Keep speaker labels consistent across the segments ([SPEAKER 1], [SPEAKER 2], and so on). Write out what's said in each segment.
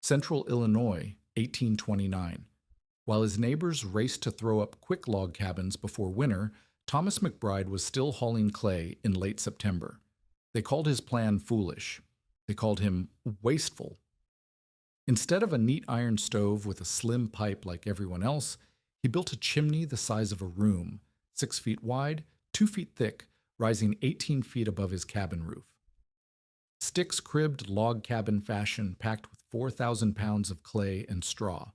[SPEAKER 1] Central Illinois, 1829. While his neighbors raced to throw up quick log cabins before winter, Thomas McBride was still hauling clay in late September. They called his plan foolish. They called him wasteful. Instead of a neat iron stove with a slim pipe like everyone else, he built a chimney the size of a room, 6 feet wide, 2 feet thick, rising 18 feet above his cabin roof. Sticks cribbed log cabin fashion packed with 4,000 pounds of clay and straw.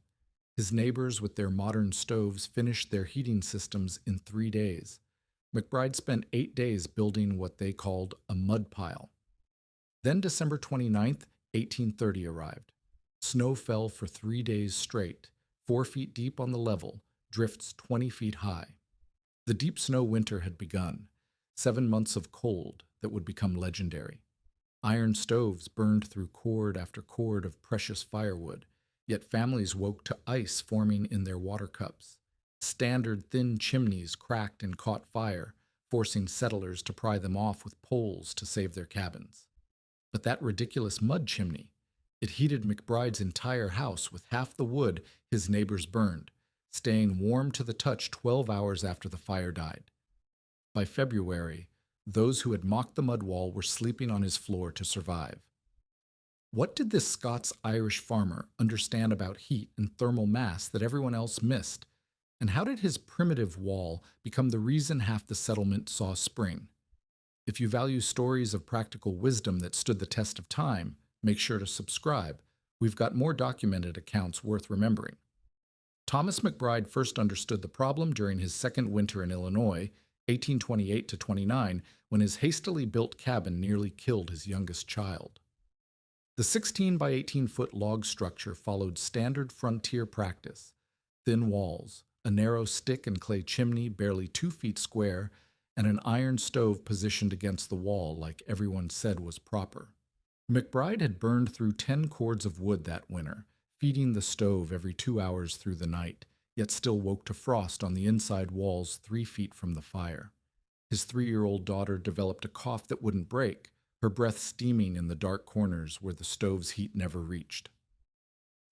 [SPEAKER 1] His neighbors with their modern stoves finished their heating systems in 3 days. McBride spent 8 days building what they called a mud pile. Then December 29th, 1830 arrived. Snow fell for 3 days straight, 4 feet deep on the level, drifts 20 feet high. The deep snow winter had begun, 7 months of cold that would become legendary. Iron stoves burned through cord after cord of precious firewood, yet families woke to ice forming in their water cups. Standard thin chimneys cracked and caught fire, forcing settlers to pry them off with poles to save their cabins. But that ridiculous mud chimney, it heated McBride's entire house with half the wood his neighbors burned, staying warm to the touch 12 hours after the fire died. By February, those who had mocked the mud wall were sleeping on his floor to survive. What did this Scots-Irish farmer understand about heat and thermal mass that everyone else missed? And how did his primitive wall become the reason half the settlement saw spring? If you value stories of practical wisdom that stood the test of time, make sure to subscribe. We've got more documented accounts worth remembering. Thomas McBride first understood the problem during his second winter in Illinois, 1828 to 29, when his hastily built cabin nearly killed his youngest child. The 16 by 18-foot log structure followed standard frontier practice: thin walls, a narrow stick and clay chimney barely 2 feet square, and an iron stove positioned against the wall like everyone said was proper. McBride had burned through 10 cords of wood that winter, feeding the stove every 2 hours through the night, yet still woke to frost on the inside walls 3 feet from the fire. His 3-year-old daughter developed a cough that wouldn't break, her breath steaming in the dark corners where the stove's heat never reached.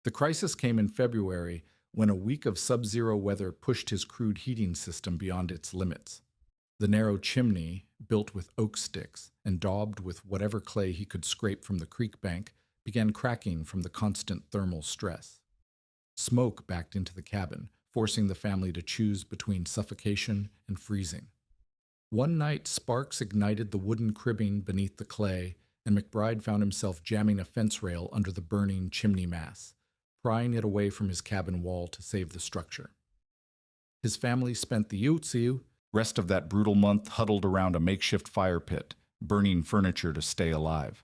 [SPEAKER 1] The crisis came in February when a week of sub-zero weather pushed his crude heating system beyond its limits. The narrow chimney, built with oak sticks and daubed with whatever clay he could scrape from the creek bank, began cracking from the constant thermal stress. Smoke backed into the cabin, forcing the family to choose between suffocation and freezing. One night, sparks ignited the wooden cribbing beneath the clay, and McBride found himself jamming a fence rail under the burning chimney mass, prying it away from his cabin wall to save the structure. His family spent the rest of that brutal month huddled around a makeshift fire pit, burning furniture to stay alive.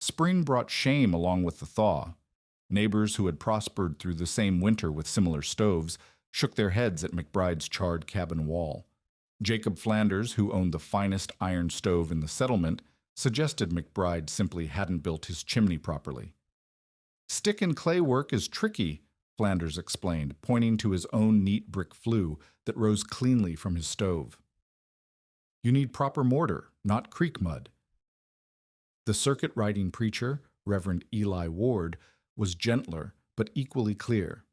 [SPEAKER 1] Spring brought shame along with the thaw. Neighbors who had prospered through the same winter with similar stoves shook their heads at McBride's charred cabin wall. Jacob Flanders, who owned the finest iron stove in the settlement, suggested McBride simply hadn't built his chimney properly. "Stick and clay work is tricky," Flanders explained, pointing to his own neat brick flue that rose cleanly from his stove. "You need proper mortar, not creek mud." The circuit-riding preacher, Reverend Eli Ward, was gentler but equally clear.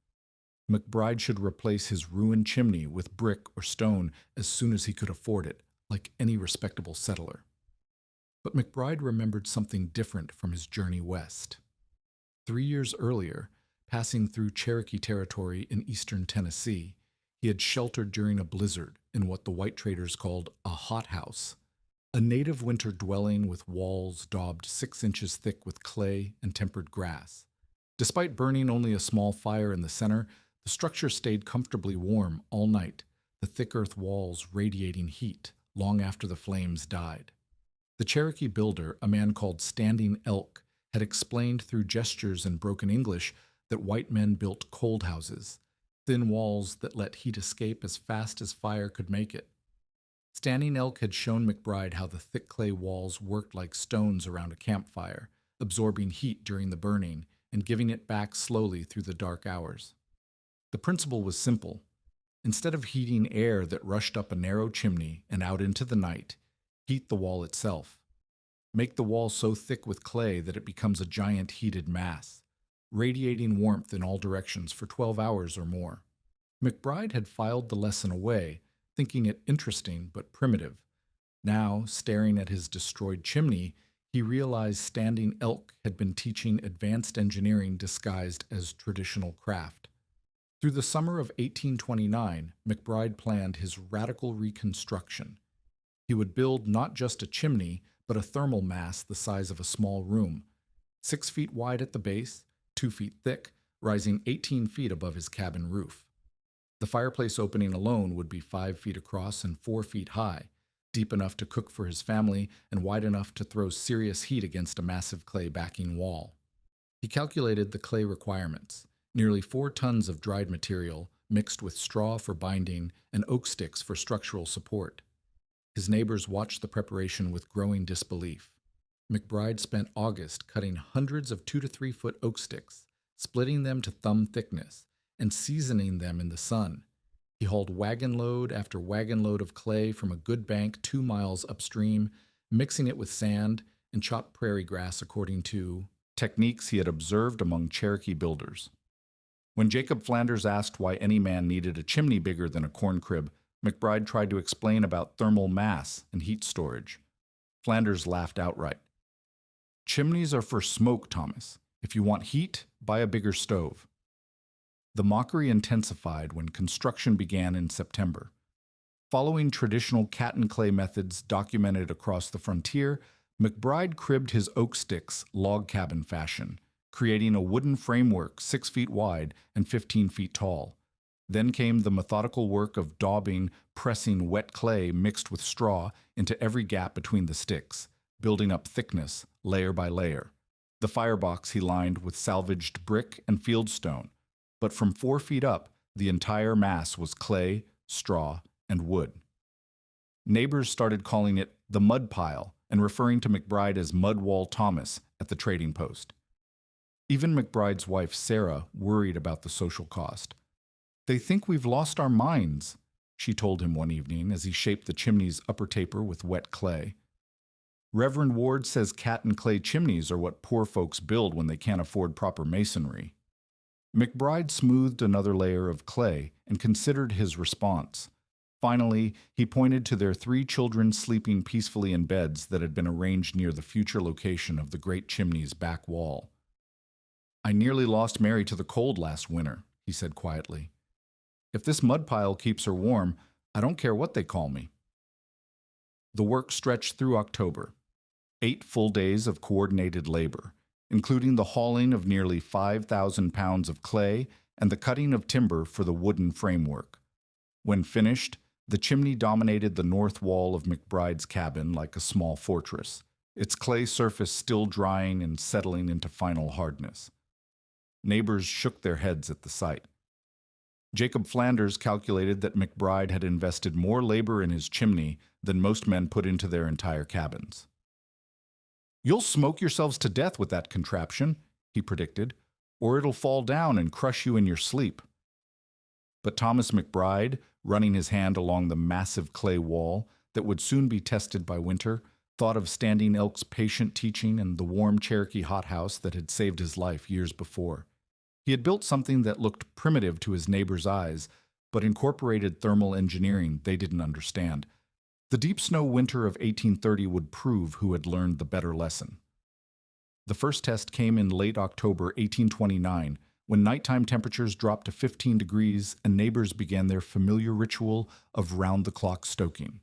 [SPEAKER 1] McBride should replace his ruined chimney with brick or stone as soon as he could afford it, like any respectable settler. But McBride remembered something different from his journey west. 3 years earlier, passing through Cherokee territory in eastern Tennessee, he had sheltered during a blizzard in what the white traders called a hothouse, a native winter dwelling with walls daubed 6 inches thick with clay and tempered grass. Despite burning only a small fire in the center, the structure stayed comfortably warm all night, the thick earth walls radiating heat long after the flames died. The Cherokee builder, a man called Standing Elk, had explained through gestures and broken English that white men built cold houses, thin walls that let heat escape as fast as fire could make it. Standing Elk had shown McBride how the thick clay walls worked like stones around a campfire, absorbing heat during the burning and giving it back slowly through the dark hours. The principle was simple. Instead of heating air that rushed up a narrow chimney and out into the night, heat the wall itself. Make the wall so thick with clay that it becomes a giant heated mass. radiating warmth in all directions for 12 hours or more. McBride had filed the lesson away, thinking it interesting but primitive. Now, staring at his destroyed chimney, he realized Standing Elk had been teaching advanced engineering disguised as traditional craft. Through the summer of 1829, McBride planned his radical reconstruction. He would build not just a chimney, but a thermal mass the size of a small room, 6 feet wide at the base, 2 feet thick, rising 18 feet above his cabin roof. The fireplace opening alone would be 5 feet across and 4 feet high, deep enough to cook for his family and wide enough to throw serious heat against a massive clay backing wall. He calculated the clay requirements: nearly 4 tons of dried material, mixed with straw for binding and oak sticks for structural support. His neighbors watched the preparation with growing disbelief. McBride spent August cutting hundreds of 2 to 3 foot oak sticks, splitting them to thumb thickness, and seasoning them in the sun. He hauled wagon load after wagon load of clay from a good bank 2 miles upstream, mixing it with sand and chopped prairie grass according to techniques he had observed among Cherokee builders. When Jacob Flanders asked why any man needed a chimney bigger than a corn crib, McBride tried to explain about thermal mass and heat storage. Flanders laughed outright. "Chimneys are for smoke, Thomas. If you want heat, buy a bigger stove." The mockery intensified when construction began in September. Following traditional cat and clay methods documented across the frontier, McBride cribbed his oak sticks log cabin fashion, creating a wooden framework 6 feet wide and 15 feet tall. Then came the methodical work of daubing, pressing wet clay mixed with straw into every gap between the sticks, building up thickness, layer by layer. The firebox he lined with salvaged brick and fieldstone, but from 4 feet up, the entire mass was clay, straw, and wood. Neighbors started calling it the mud pile and referring to McBride as Mudwall Thomas at the trading post. Even McBride's wife, Sarah, worried about the social cost. "They think we've lost our minds," she told him one evening as he shaped the chimney's upper taper with wet clay. "Reverend Ward says cat and clay chimneys are what poor folks build when they can't afford proper masonry." McBride smoothed another layer of clay and considered his response. Finally, he pointed to their 3 children sleeping peacefully in beds that had been arranged near the future location of the great chimney's back wall. "I nearly lost Mary to the cold last winter," he said quietly. "If this mud pile keeps her warm, I don't care what they call me." The work stretched through October. 8 full days of coordinated labor, including the hauling of nearly 5,000 pounds of clay and the cutting of timber for the wooden framework. When finished, the chimney dominated the north wall of McBride's cabin like a small fortress, its clay surface still drying and settling into final hardness. Neighbors shook their heads at the sight. Jacob Flanders calculated that McBride had invested more labor in his chimney than most men put into their entire cabins. "You'll smoke yourselves to death with that contraption," he predicted, "or it'll fall down and crush you in your sleep." But Thomas McBride, running his hand along the massive clay wall that would soon be tested by winter, thought of Standing Elk's patient teaching and the warm Cherokee hothouse that had saved his life years before. He had built something that looked primitive to his neighbors' eyes, but incorporated thermal engineering they didn't understand. The deep snow winter of 1830 would prove who had learned the better lesson. The first test came in late October 1829, when nighttime temperatures dropped to 15 degrees and neighbors began their familiar ritual of round-the-clock stoking.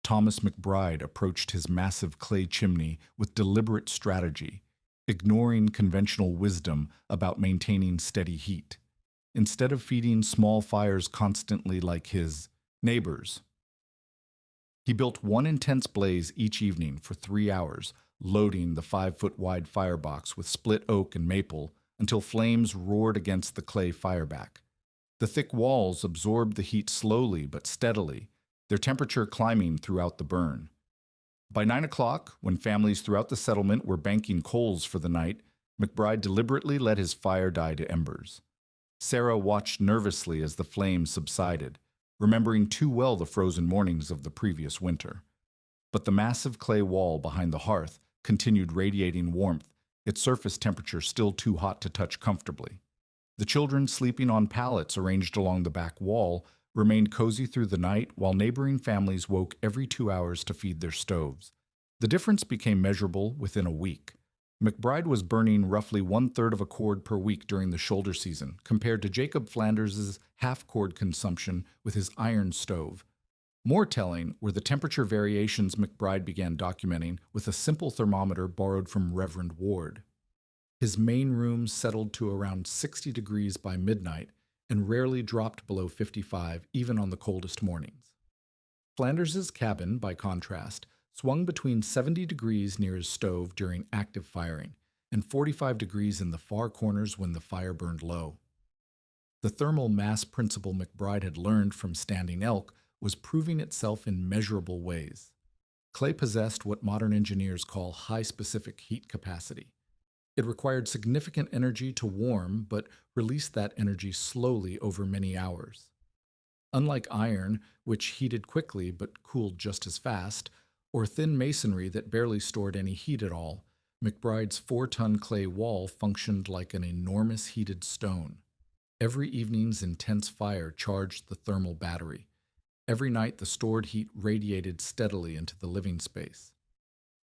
[SPEAKER 1] Thomas McBride approached his massive clay chimney with deliberate strategy, ignoring conventional wisdom about maintaining steady heat. Instead of feeding small fires constantly like his neighbors, he built one intense blaze each evening for 3 hours, loading the 5-foot-wide firebox with split oak and maple until flames roared against the clay fireback. The thick walls absorbed the heat slowly but steadily, their temperature climbing throughout the burn. By 9 o'clock, when families throughout the settlement were banking coals for the night, McBride deliberately let his fire die to embers. Sarah watched nervously as the flames subsided, remembering too well the frozen mornings of the previous winter. But the massive clay wall behind the hearth continued radiating warmth its surface temperature still too hot to touch comfortably. The children, sleeping on pallets arranged along the back wall, remained cozy through the night while neighboring families woke every 2 hours to feed their stoves. The difference became measurable within a week. McBride was burning roughly one-third of a cord per week during the shoulder season, compared to Jacob Flanders's half-cord consumption with his iron stove. More telling were the temperature variations McBride began documenting with a simple thermometer borrowed from Reverend Ward. His main room settled to around 60 degrees by midnight and rarely dropped below 55 even on the coldest mornings. Flanders's cabin, by contrast, swung between 70 degrees near his stove during active firing and 45 degrees in the far corners when the fire burned low. The thermal mass principle McBride had learned from standing elk was proving itself in measurable ways. Clay possessed what modern engineers call high specific heat capacity. It required significant energy to warm, but released that energy slowly over many hours. Unlike iron, which heated quickly but cooled just as fast, or thin masonry that barely stored any heat at all, McBride's 4-ton clay wall functioned like an enormous heated stone. Every evening's intense fire charged the thermal battery. Every night the stored heat radiated steadily into the living space.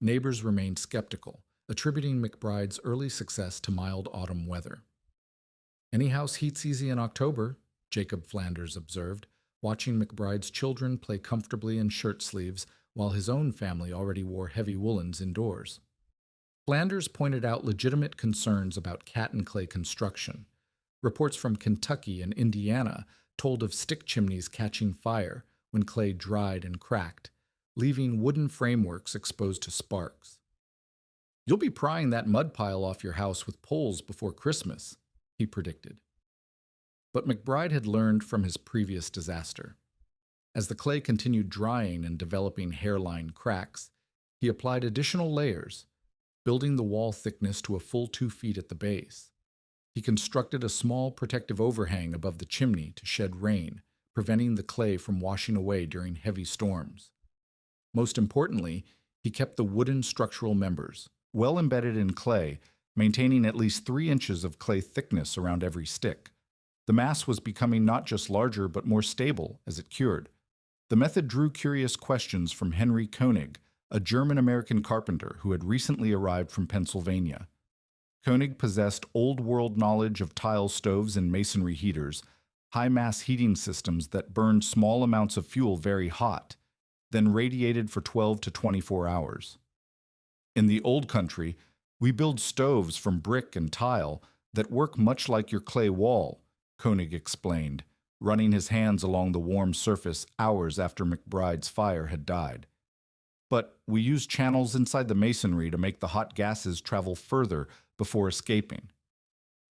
[SPEAKER 1] Neighbors remained skeptical, attributing McBride's early success to mild autumn weather. "Any house heats easy in October," Jacob Flanders observed, watching McBride's children play comfortably in shirt sleeves while his own family already wore heavy woolens indoors. Flanders pointed out legitimate concerns about cat and clay construction. Reports from Kentucky and Indiana told of stick chimneys catching fire when clay dried and cracked, leaving wooden frameworks exposed to sparks. "You'll be prying that mud pile off your house with poles before Christmas," he predicted. But McBride had learned from his previous disaster. As the clay continued drying and developing hairline cracks, he applied additional layers, building the wall thickness to a full 2 feet at the base. He constructed a small protective overhang above the chimney to shed rain, preventing the clay from washing away during heavy storms. Most importantly, he kept the wooden structural members, well embedded in clay, maintaining at least 3 inches of clay thickness around every stick. The mass was becoming not just larger but more stable as it cured. The method drew curious questions from Henry Koenig, a German-American carpenter who had recently arrived from Pennsylvania. Koenig possessed old-world knowledge of tile stoves and masonry heaters, high-mass heating systems that burned small amounts of fuel very hot, then radiated for 12 to 24 hours. "In the old country, we build stoves from brick and tile that work much like your clay wall," Koenig explained, running his hands along the warm surface hours after McBride's fire had died. "But we use channels inside the masonry to make the hot gases travel further before escaping."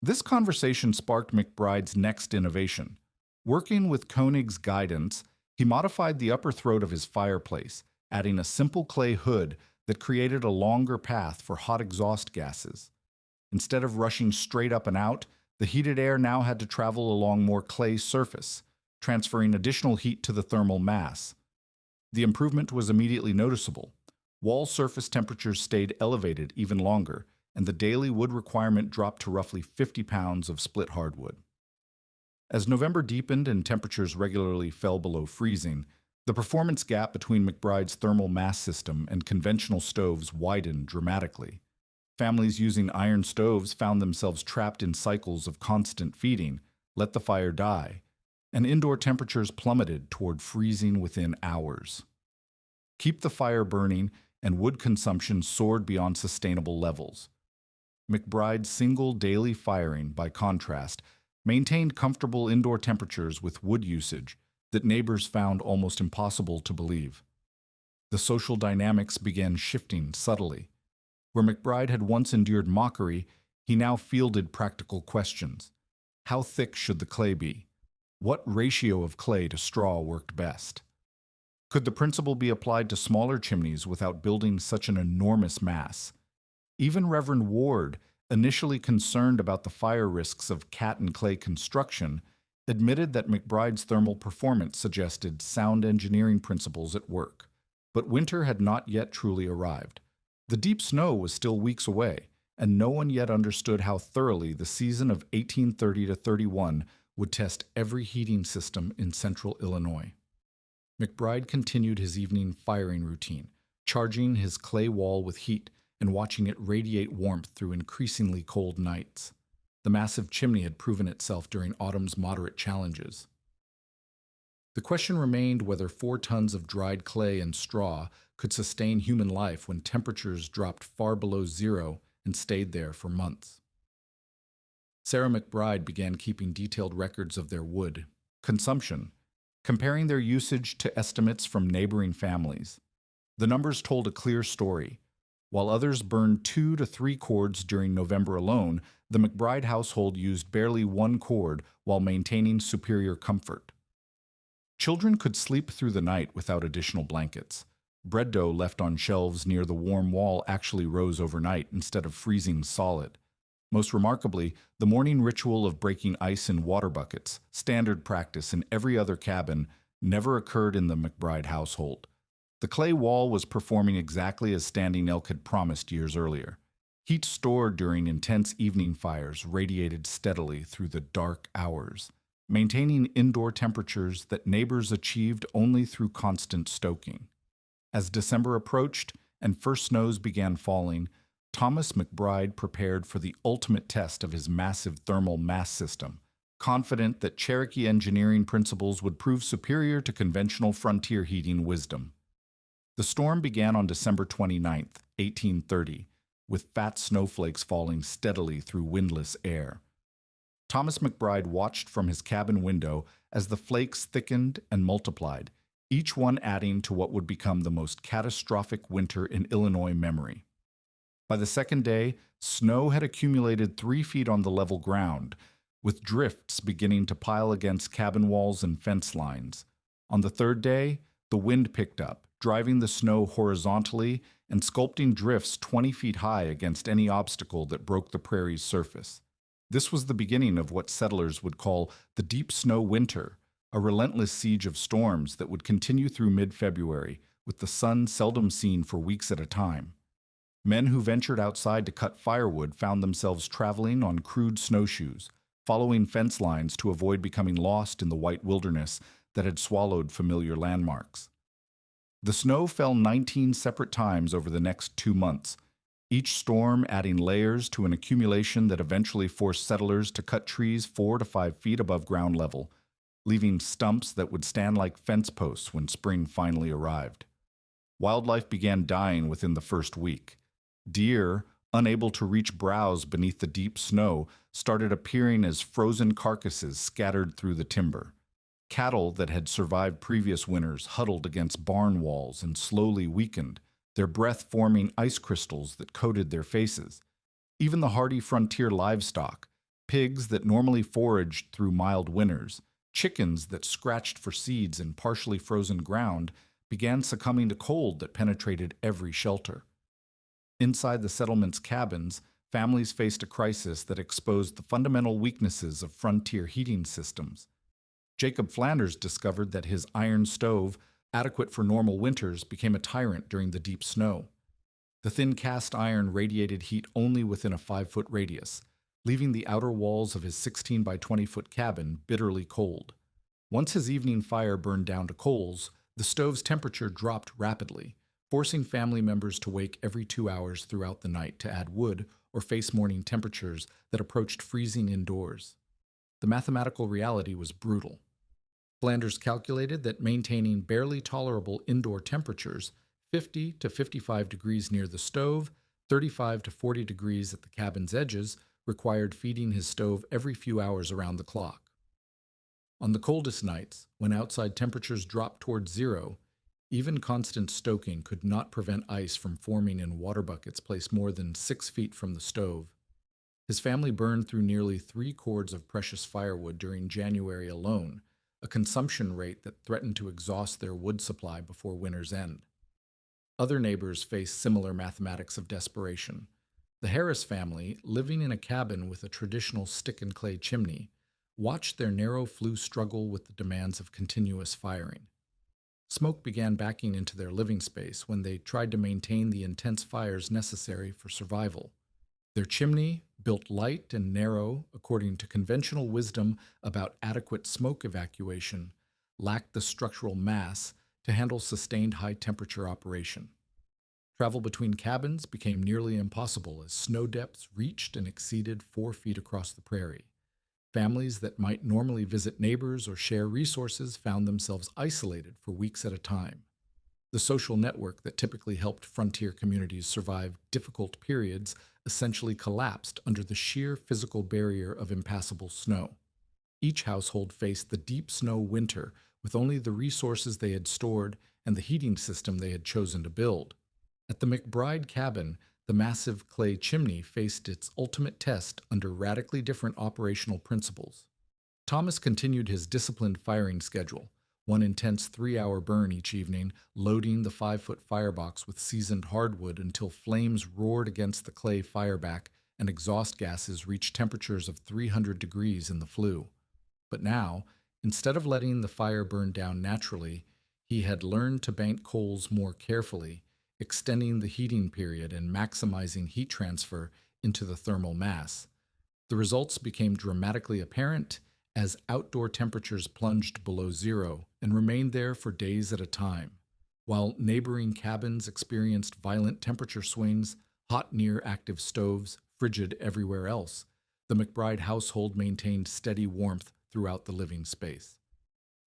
[SPEAKER 1] This conversation sparked McBride's next innovation. Working with Koenig's guidance, he modified the upper throat of his fireplace, adding a simple clay hood that created a longer path for hot exhaust gases. Instead of rushing straight up and out, the heated air now had to travel along more clay surface, transferring additional heat to the thermal mass. The improvement was immediately noticeable. Wall surface temperatures stayed elevated even longer, and the daily wood requirement dropped to roughly 50 pounds of split hardwood. As November deepened and temperatures regularly fell below freezing, the performance gap between McBride's thermal mass system and conventional stoves widened dramatically. Families using iron stoves found themselves trapped in cycles of constant feeding, let the fire die, and indoor temperatures plummeted toward freezing within hours. Keep the fire burning, and wood consumption soared beyond sustainable levels. McBride's single daily firing, by contrast, maintained comfortable indoor temperatures with wood usage that neighbors found almost impossible to believe. The social dynamics began shifting subtly. Where McBride had once endured mockery, he now fielded practical questions. How thick should the clay be? What ratio of clay to straw worked best? Could the principle be applied to smaller chimneys without building such an enormous mass? Even Reverend Ward, initially concerned about the fire risks of cat and clay construction, admitted that McBride's thermal performance suggested sound engineering principles at work. But winter had not yet truly arrived. The deep snow was still weeks away, and no one yet understood how thoroughly the season of 1830 to 31 would test every heating system in central Illinois. McBride continued his evening firing routine, charging his clay wall with heat and watching it radiate warmth through increasingly cold nights. The massive chimney had proven itself during autumn's moderate challenges. The question remained whether 4 tons of dried clay and straw could sustain human life when temperatures dropped far below zero and stayed there for months. Sarah McBride began keeping detailed records of their wood consumption, comparing their usage to estimates from neighboring families. The numbers told a clear story. While others burned 2 to 3 cords during November alone, the McBride household used barely 1 cord while maintaining superior comfort. Children could sleep through the night without additional blankets. Bread dough left on shelves near the warm wall actually rose overnight instead of freezing solid. Most remarkably, the morning ritual of breaking ice in water buckets, standard practice in every other cabin, never occurred in the McBride household. The clay wall was performing exactly as Standing Elk had promised years earlier. Heat stored during intense evening fires radiated steadily through the dark hours, maintaining indoor temperatures that neighbors achieved only through constant stoking. As December approached and first snows began falling, Thomas McBride prepared for the ultimate test of his massive thermal mass system, confident that Cherokee engineering principles would prove superior to conventional frontier heating wisdom. The storm began on December 29, 1830, with fat snowflakes falling steadily through windless air. Thomas McBride watched from his cabin window as the flakes thickened and multiplied, each one adding to what would become the most catastrophic winter in Illinois memory. By the second day, snow had accumulated 3 feet on the level ground, with drifts beginning to pile against cabin walls and fence lines. On the third day, the wind picked up, driving the snow horizontally and sculpting drifts 20 feet high against any obstacle that broke the prairie's surface. This was the beginning of what settlers would call the deep snow winter, a relentless siege of storms that would continue through mid-February, with the sun seldom seen for weeks at a time. Men who ventured outside to cut firewood found themselves traveling on crude snowshoes, following fence lines to avoid becoming lost in the white wilderness that had swallowed familiar landmarks. The snow fell 19 separate times over the next 2 months, each storm adding layers to an accumulation that eventually forced settlers to cut trees 4 to 5 feet above ground level, leaving stumps that would stand like fence posts when spring finally arrived. Wildlife began dying within the first week. Deer, unable to reach browse beneath the deep snow, started appearing as frozen carcasses scattered through the timber. Cattle that had survived previous winters huddled against barn walls and slowly weakened, their breath forming ice crystals that coated their faces. Even the hardy frontier livestock, pigs that normally foraged through mild winters, chickens that scratched for seeds in partially frozen ground, began succumbing to cold that penetrated every shelter. Inside the settlement's cabins, families faced a crisis that exposed the fundamental weaknesses of frontier heating systems. Jacob Flanders discovered that his iron stove, adequate for normal winters, became a tyrant during the deep snow. The thin cast iron radiated heat only within a 5-foot radius, leaving the outer walls of his 16 by 20-foot cabin bitterly cold. Once his evening fire burned down to coals, the stove's temperature dropped rapidly, forcing family members to wake every 2 hours throughout the night to add wood or face morning temperatures that approached freezing indoors. The mathematical reality was brutal. Flanders calculated that maintaining barely tolerable indoor temperatures, 50 to 55 degrees near the stove, 35 to 40 degrees at the cabin's edges, required feeding his stove every few hours around the clock. On the coldest nights, when outside temperatures dropped toward zero, even constant stoking could not prevent ice from forming in water buckets placed more than 6 feet from the stove. His family burned through nearly 3 cords of precious firewood during January alone, a consumption rate that threatened to exhaust their wood supply before winter's end. Other neighbors faced similar mathematics of desperation. The Harris family, living in a cabin with a traditional stick-and-clay chimney, watched their narrow flue struggle with the demands of continuous firing. Smoke began backing into their living space when they tried to maintain the intense fires necessary for survival. Their chimney, built light and narrow according to conventional wisdom about adequate smoke evacuation, lacked the structural mass to handle sustained high temperature operation. Travel between cabins became nearly impossible as snow depths reached and exceeded 4 feet across the prairie. Families that might normally visit neighbors or share resources found themselves isolated for weeks at a time. The social network that typically helped frontier communities survive difficult periods essentially collapsed under the sheer physical barrier of impassable snow. Each household faced the deep snow winter with only the resources they had stored and the heating system they had chosen to build. At the McBride cabin, the massive clay chimney faced its ultimate test under radically different operational principles. Thomas continued his disciplined firing schedule, one intense 3-hour burn each evening, loading the 5-foot firebox with seasoned hardwood until flames roared against the clay fireback and exhaust gases reached temperatures of 300 degrees in the flue. But now, instead of letting the fire burn down naturally, he had learned to bank coals more carefully, extending the heating period and maximizing heat transfer into the thermal mass. The results became dramatically apparent as outdoor temperatures plunged below zero and remained there for days at a time, while neighboring cabins experienced violent temperature swings, hot near active stoves, frigid everywhere else. The McBride household maintained steady warmth throughout the living space.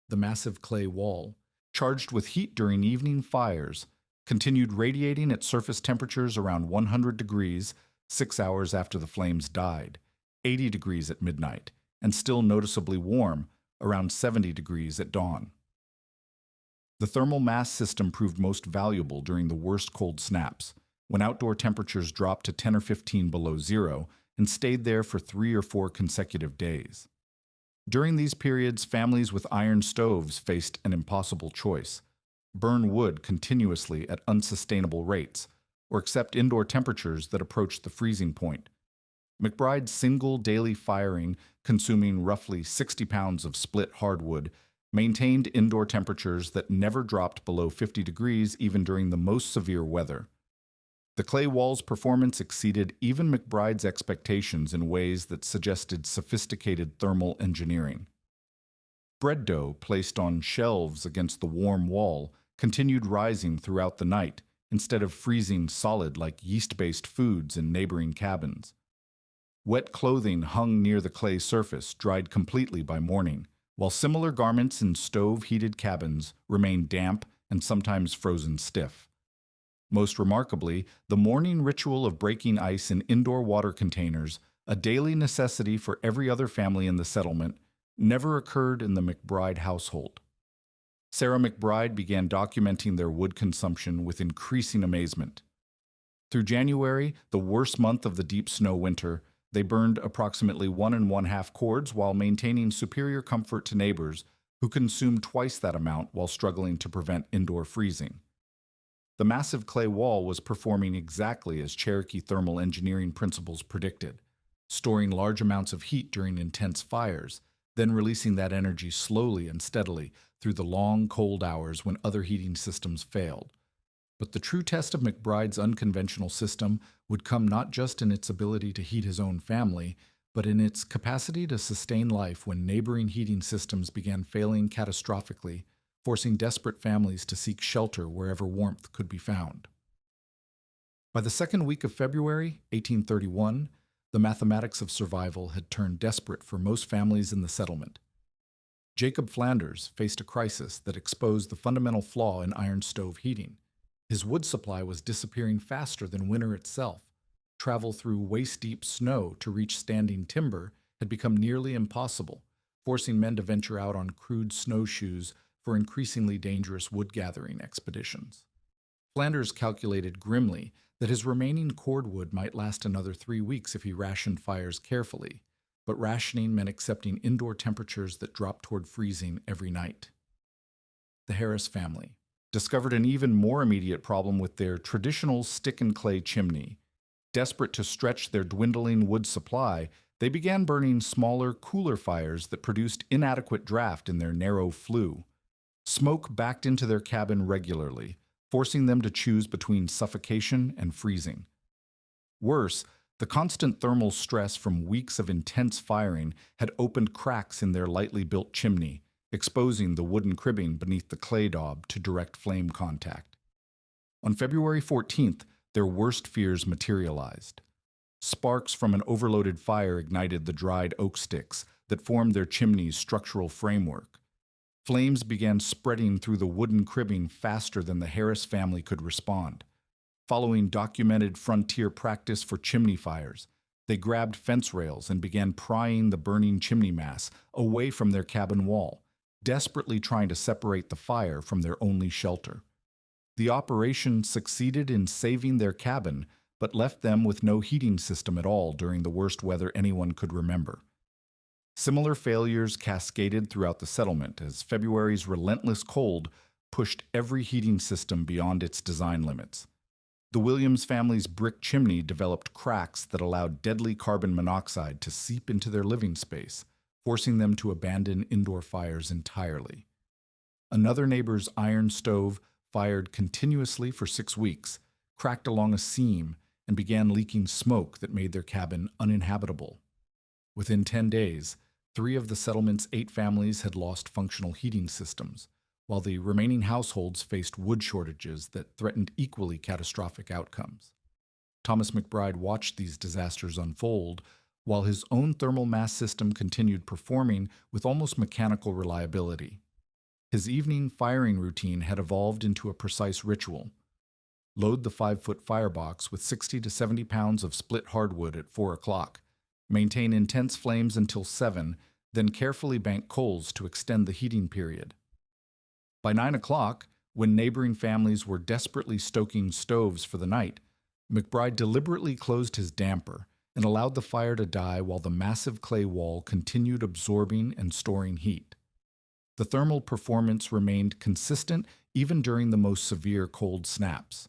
[SPEAKER 1] The massive clay wall, charged with heat during evening fires, continued radiating at surface temperatures around 100 degrees 6 hours after the flames died, 80 degrees at midnight, and still noticeably warm, around 70 degrees at dawn. The thermal mass system proved most valuable during the worst cold snaps, when outdoor temperatures dropped to 10 or 15 below zero and stayed there for 3 or 4 consecutive days. During these periods, families with iron stoves faced an impossible choice: burn wood continuously at unsustainable rates, or accept indoor temperatures that approached the freezing point. McBride's single daily firing, consuming roughly 60 pounds of split hardwood, maintained indoor temperatures that never dropped below 50 degrees even during the most severe weather. The clay wall's performance exceeded even McBride's expectations in ways that suggested sophisticated thermal engineering. Bread dough placed on shelves against the warm wall continued rising throughout the night instead of freezing solid like yeast-based foods in neighboring cabins. Wet clothing hung near the clay surface dried completely by morning, while similar garments in stove-heated cabins remained damp and sometimes frozen stiff. Most remarkably, the morning ritual of breaking ice in indoor water containers, a daily necessity for every other family in the settlement, never occurred in the McBride household. Sarah McBride began documenting their wood consumption with increasing amazement. Through January, the worst month of the deep snow winter, they burned approximately 1 1/2 cords while maintaining superior comfort to neighbors who consumed twice that amount while struggling to prevent indoor freezing. The massive clay wall was performing exactly as Cherokee thermal engineering principles predicted, storing large amounts of heat during intense fires, then releasing that energy slowly and steadily through the long, cold hours when other heating systems failed. But the true test of McBride's unconventional system would come not just in its ability to heat his own family, but in its capacity to sustain life when neighboring heating systems began failing catastrophically, forcing desperate families to seek shelter wherever warmth could be found. By the second week of February, 1831, the mathematics of survival had turned desperate for most families in the settlement. Jacob Flanders faced a crisis that exposed the fundamental flaw in iron stove heating. His wood supply was disappearing faster than winter itself. Travel through waist-deep snow to reach standing timber had become nearly impossible, forcing men to venture out on crude snowshoes for increasingly dangerous wood-gathering expeditions. Flanders calculated grimly that his remaining cordwood might last another 3 weeks if he rationed fires carefully, but rationing meant accepting indoor temperatures that dropped toward freezing every night. The Harris family discovered an even more immediate problem with their traditional stick-and-clay chimney. Desperate to stretch their dwindling wood supply, they began burning smaller, cooler fires that produced inadequate draft in their narrow flue. Smoke backed into their cabin regularly, forcing them to choose between suffocation and freezing. Worse, The constant thermal stress from weeks of intense firing had opened cracks in their lightly built chimney, exposing the wooden cribbing beneath the clay daub to direct flame contact. On February 14th, their worst fears materialized. Sparks from an overloaded fire ignited the dried oak sticks that formed their chimney's structural framework. Flames began spreading through the wooden cribbing faster than the Harris family could respond. Following documented frontier practice for chimney fires, they grabbed fence rails and began prying the burning chimney mass away from their cabin wall, desperately trying to separate the fire from their only shelter. The operation succeeded in saving their cabin, but left them with no heating system at all during the worst weather anyone could remember. Similar failures cascaded throughout the settlement as February's relentless cold pushed every heating system beyond its design limits. The Williams family's brick chimney developed cracks that allowed deadly carbon monoxide to seep into their living space, forcing them to abandon indoor fires entirely. Another neighbor's iron stove fired continuously for 6 weeks, cracked along a seam, and began leaking smoke that made their cabin uninhabitable. Within 10 days, 3 of the settlement's 8 families had lost functional heating systems, while the remaining households faced wood shortages that threatened equally catastrophic outcomes. Thomas McBride watched these disasters unfold, while his own thermal mass system continued performing with almost mechanical reliability. His evening firing routine had evolved into a precise ritual. Load the 5-foot firebox with 60 to 70 pounds of split hardwood at 4 o'clock. Maintain intense flames until 7, then carefully bank coals to extend the heating period. By 9 o'clock, when neighboring families were desperately stoking stoves for the night, McBride deliberately closed his damper and allowed the fire to die while the massive clay wall continued absorbing and storing heat. The thermal performance remained consistent even during the most severe cold snaps.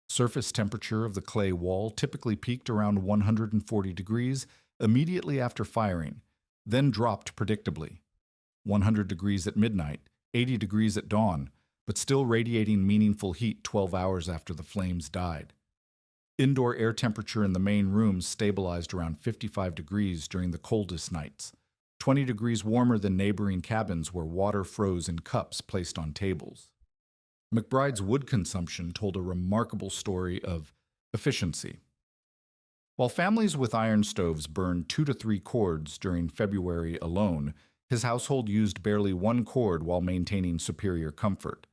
[SPEAKER 1] Surface temperature of the clay wall typically peaked around 140 degrees immediately after firing, then dropped predictably. 100 degrees at midnight, 80 degrees at dawn, but still radiating meaningful heat 12 hours after the flames died. Indoor air temperature in the main rooms stabilized around 55 degrees during the coldest nights, 20 degrees warmer than neighboring cabins where water froze in cups placed on tables. McBride's wood consumption told a remarkable story of efficiency. While families with iron stoves burned 2 to 3 cords during February alone, his household used barely 1 cord while maintaining superior comfort.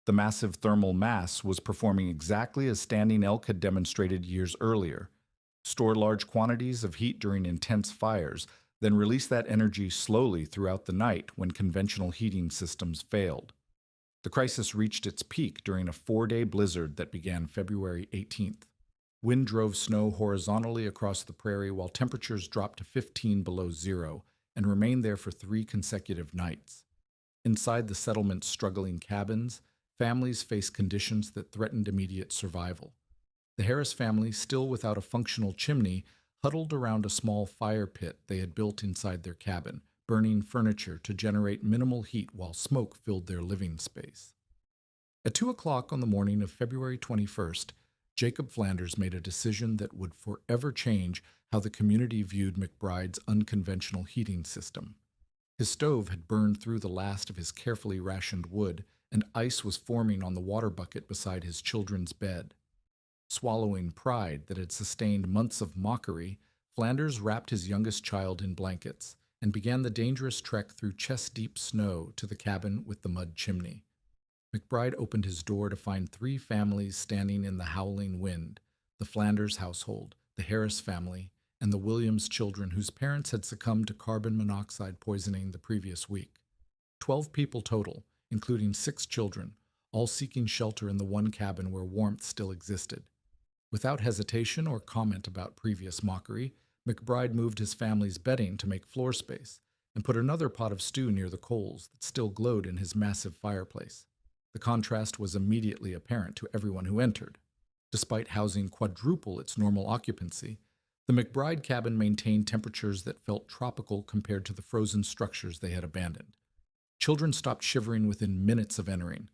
[SPEAKER 1] The massive thermal mass was performing exactly as Standing Elk had demonstrated years earlier. Store large quantities of heat during intense fires, then release that energy slowly throughout the night when conventional heating systems failed. The crisis reached its peak during a 4-day blizzard that began February 18th. Wind drove snow horizontally across the prairie while temperatures dropped to 15 below zero and remained there for 3 consecutive nights. Inside the settlement's struggling cabins, families faced conditions that threatened immediate survival. The Harris family, still without a functional chimney, huddled around a small fire pit they had built inside their cabin, burning furniture to generate minimal heat while smoke filled their living space. At 2 o'clock on the morning of February 21st, Jacob Flanders made a decision that would forever change how the community viewed McBride's unconventional heating system. His stove had burned through the last of his carefully rationed wood, and ice was forming on the water bucket beside his children's bed. Swallowing pride that had sustained months of mockery, Flanders wrapped his youngest child in blankets and began the dangerous trek through chest-deep snow to the cabin with the mud chimney. McBride opened his door to find 3 families standing in the howling wind: the Flanders household, the Harris family, and the Williams children whose parents had succumbed to carbon monoxide poisoning the previous week. 12 people total, including 6 children, all seeking shelter in the one cabin where warmth still existed. Without hesitation or comment about previous mockery, McBride moved his family's bedding to make floor space and put another pot of stew near the coals that still glowed in his massive fireplace. The contrast was immediately apparent to everyone who entered. Despite housing quadruple its normal occupancy, the McBride cabin maintained temperatures that felt tropical compared to the frozen structures they had abandoned. Children stopped shivering within minutes of entering.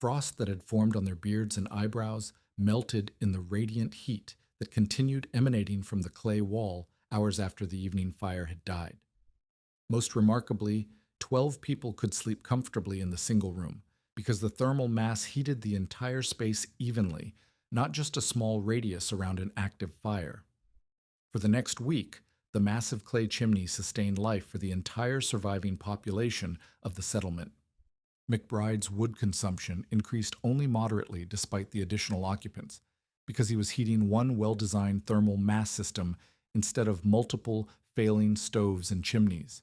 [SPEAKER 1] Frost that had formed on their beards and eyebrows melted in the radiant heat that continued emanating from the clay wall hours after the evening fire had died. Most remarkably, 12 people could sleep comfortably in the single room because the thermal mass heated the entire space evenly, not just a small radius around an active fire. For the next week, the massive clay chimney sustained life for the entire surviving population of the settlement. McBride's wood consumption increased only moderately despite the additional occupants, because he was heating one well-designed thermal mass system instead of multiple failing stoves and chimneys.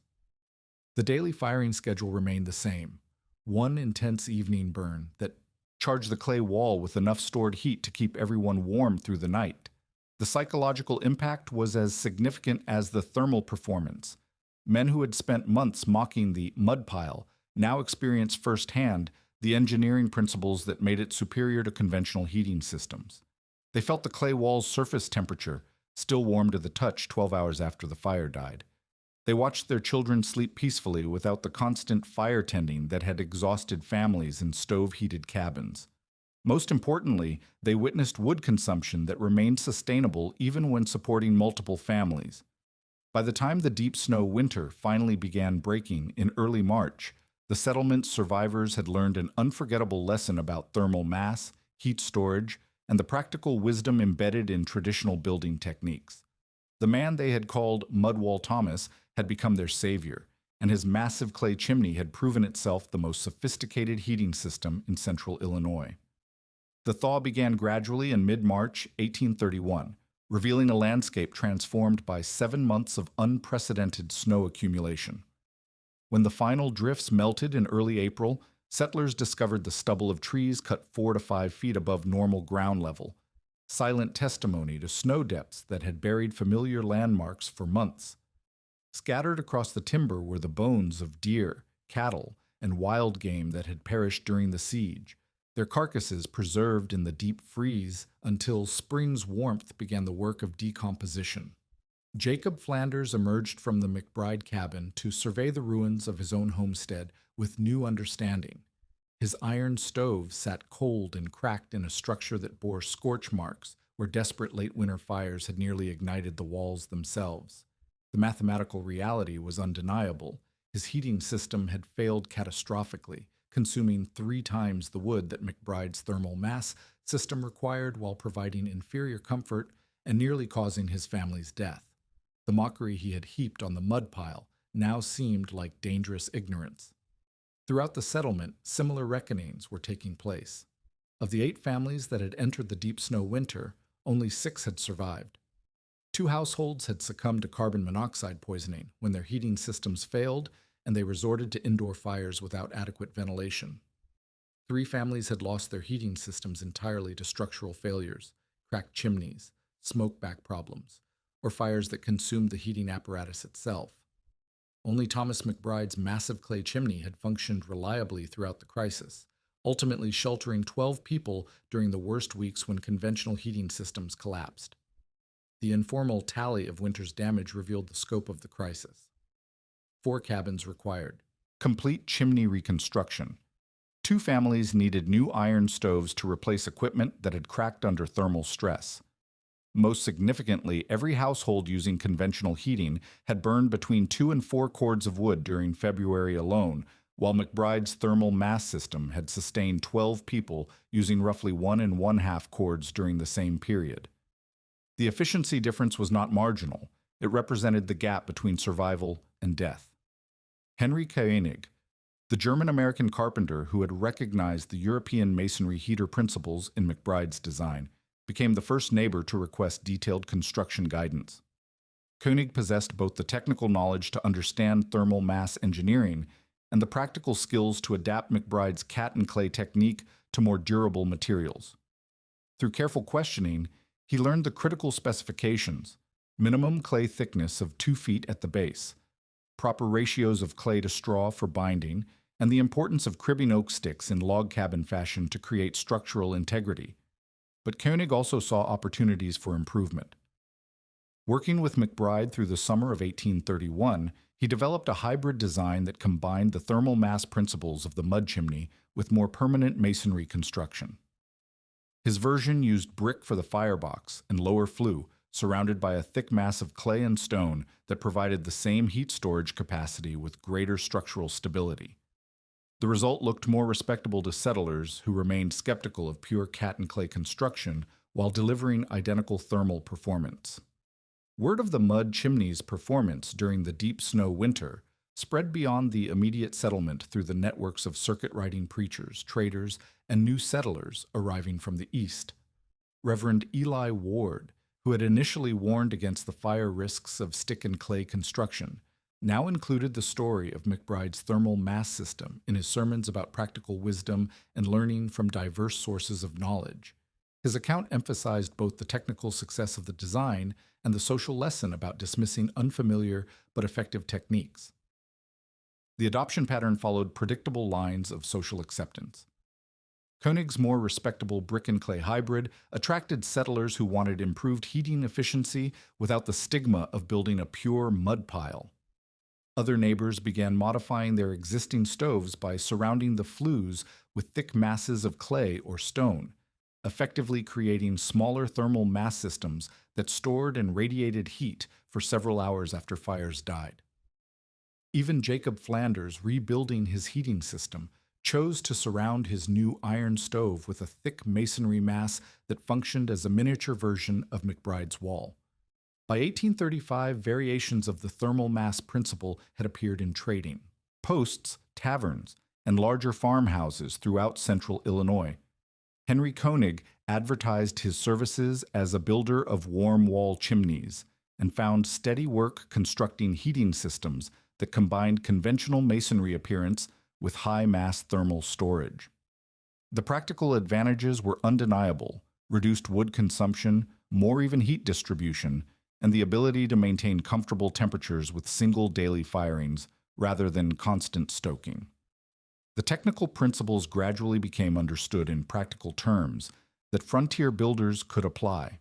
[SPEAKER 1] The daily firing schedule remained the same: one intense evening burn that charged the clay wall with enough stored heat to keep everyone warm through the night. The psychological impact was as significant as the thermal performance. Men who had spent months mocking the mud pile now experienced firsthand the engineering principles that made it superior to conventional heating systems. They felt the clay wall's surface temperature, still warm to the touch 12 hours after the fire died. They watched their children sleep peacefully without the constant fire tending that had exhausted families in stove-heated cabins. Most importantly, they witnessed wood consumption that remained sustainable even when supporting multiple families. By the time the deep snow winter finally began breaking in early March, the settlement's survivors had learned an unforgettable lesson about thermal mass, heat storage, and the practical wisdom embedded in traditional building techniques. The man they had called Mudwall Thomas had become their savior, and his massive clay chimney had proven itself the most sophisticated heating system in central Illinois. The thaw began gradually in mid-March 1831, revealing a landscape transformed by 7 months of unprecedented snow accumulation. When the final drifts melted in early April, settlers discovered the stubble of trees cut 4 to 5 feet above normal ground level, silent testimony to snow depths that had buried familiar landmarks for months. Scattered across the timber were the bones of deer, cattle, and wild game that had perished during the siege, their carcasses preserved in the deep freeze until spring's warmth began the work of decomposition. Jacob Flanders emerged from the McBride cabin to survey the ruins of his own homestead with new understanding. His iron stove sat cold and cracked in a structure that bore scorch marks where desperate late winter fires had nearly ignited the walls themselves. The mathematical reality was undeniable. His heating system had failed catastrophically, consuming 3 times the wood that McBride's thermal mass system required while providing inferior comfort and nearly causing his family's death. The mockery he had heaped on the mud pile now seemed like dangerous ignorance. Throughout the settlement, similar reckonings were taking place. Of the 8 families that had entered the deep snow winter, only 6 had survived. 2 households had succumbed to carbon monoxide poisoning when their heating systems failed and they resorted to indoor fires without adequate ventilation. 3 families had lost their heating systems entirely to structural failures, cracked chimneys, smoke-back problems, or fires that consumed the heating apparatus itself. Only Thomas McBride's massive clay chimney had functioned reliably throughout the crisis, ultimately sheltering 12 people during the worst weeks when conventional heating systems collapsed. The informal tally of winter's damage revealed the scope of the crisis. 4 cabins required complete chimney reconstruction. 2 families needed new iron stoves to replace equipment that had cracked under thermal stress. Most significantly, every household using conventional heating had burned between 2 and 4 cords of wood during February alone, while McBride's thermal mass system had sustained 12 people using roughly 1 1/2 cords during the same period. The efficiency difference was not marginal. It represented the gap between survival and death. Henry Koenig, the German-American carpenter who had recognized the European masonry heater principles in McBride's design, became the first neighbor to request detailed construction guidance. Koenig possessed both the technical knowledge to understand thermal mass engineering and the practical skills to adapt McBride's cat and clay technique to more durable materials. Through careful questioning, he learned the critical specifications: minimum clay thickness of 2 feet at the base, proper ratios of clay to straw for binding, and the importance of cribbing oak sticks in log cabin fashion to create structural integrity. But Koenig also saw opportunities for improvement. Working with McBride through the summer of 1831, he developed a hybrid design that combined the thermal mass principles of the mud chimney with more permanent masonry construction. His version used brick for the firebox and lower flue, surrounded by a thick mass of clay and stone that provided the same heat storage capacity with greater structural stability. The result looked more respectable to settlers who remained skeptical of pure cat and clay construction while delivering identical thermal performance. Word of the mud chimney's performance during the deep snow winter spread beyond the immediate settlement through the networks of circuit-riding preachers, traders, and new settlers arriving from the east. Reverend Eli Ward, who had initially warned against the fire risks of stick and clay construction, now included the story of McBride's thermal mass system in his sermons about practical wisdom and learning from diverse sources of knowledge. His account emphasized both the technical success of the design and the social lesson about dismissing unfamiliar but effective techniques. The adoption pattern followed predictable lines of social acceptance. Koenig's more respectable brick and clay hybrid attracted settlers who wanted improved heating efficiency without the stigma of building a pure mud pile. Other neighbors began modifying their existing stoves by surrounding the flues with thick masses of clay or stone, effectively creating smaller thermal mass systems that stored and radiated heat for several hours after fires died. Even Jacob Flanders, rebuilding his heating system, chose to surround his new iron stove with a thick masonry mass that functioned as a miniature version of McBride's wall. By 1835, variations of the thermal mass principle had appeared in trading, posts, taverns, and larger farmhouses throughout central Illinois. Henry Koenig advertised his services as a builder of warm wall chimneys and found steady work constructing heating systems that combined conventional masonry appearance with high-mass thermal storage. The practical advantages were undeniable: reduced wood consumption, more even heat distribution, and the ability to maintain comfortable temperatures with single daily firings rather than constant stoking. The technical principles gradually became understood in practical terms that frontier builders could apply.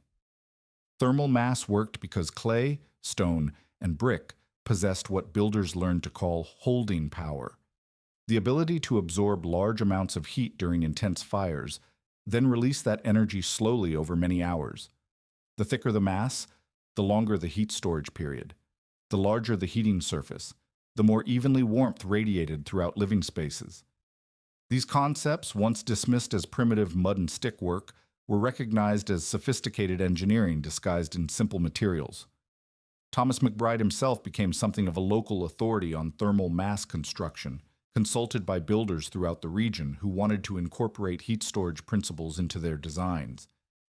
[SPEAKER 1] Thermal mass worked because clay, stone, and brick possessed what builders learned to call holding power, the ability to absorb large amounts of heat during intense fires, then release that energy slowly over many hours. The thicker the mass, the longer the heat storage period. The larger the heating surface, the more evenly warmth radiated throughout living spaces. These concepts, once dismissed as primitive mud and stick work, were recognized as sophisticated engineering disguised in simple materials. Thomas McBride himself became something of a local authority on thermal mass construction, consulted by builders throughout the region who wanted to incorporate heat storage principles into their designs.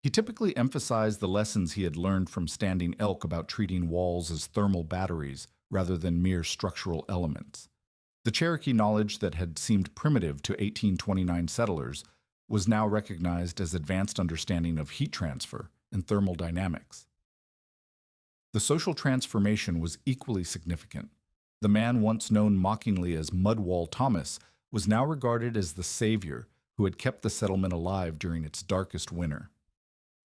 [SPEAKER 1] He typically emphasized the lessons he had learned from standing elk about treating walls as thermal batteries rather than mere structural elements. The Cherokee knowledge that had seemed primitive to 1829 settlers was now recognized as advanced understanding of heat transfer and thermal dynamics. The social transformation was equally significant. The man once known mockingly as Mudwall Thomas was now regarded as the savior who had kept the settlement alive during its darkest winter.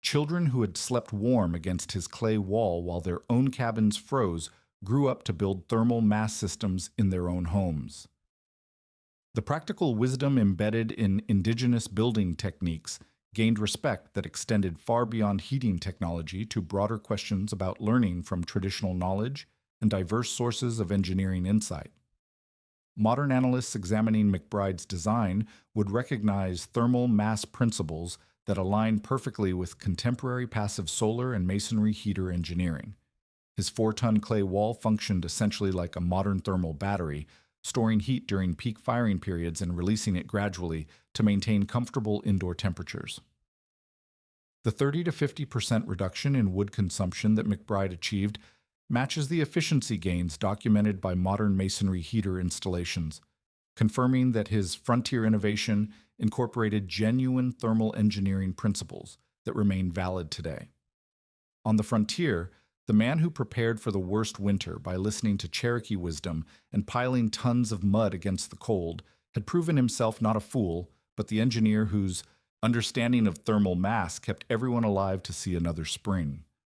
[SPEAKER 1] Children who had slept warm against his clay wall while their own cabins froze grew up to build thermal mass systems in their own homes. The practical wisdom embedded in indigenous building techniques gained respect that extended far beyond heating technology to broader questions about learning from traditional knowledge and diverse sources of engineering insight. Modern analysts examining McBride's design would recognize thermal mass principles that align perfectly with contemporary passive solar and masonry heater engineering. His 4-ton clay wall functioned essentially like a modern thermal battery, storing heat during peak firing periods and releasing it gradually to maintain comfortable indoor temperatures. The 30 to 50% reduction in wood consumption that McBride achieved matches the efficiency gains documented by modern masonry heater installations, confirming that his frontier innovation incorporated genuine thermal engineering principles that remain valid today. On the frontier, the man who prepared for the worst winter by listening to Cherokee wisdom and piling tons of mud against the cold had proven himself not a fool, but the engineer whose understanding of thermal mass kept everyone alive to see another spring.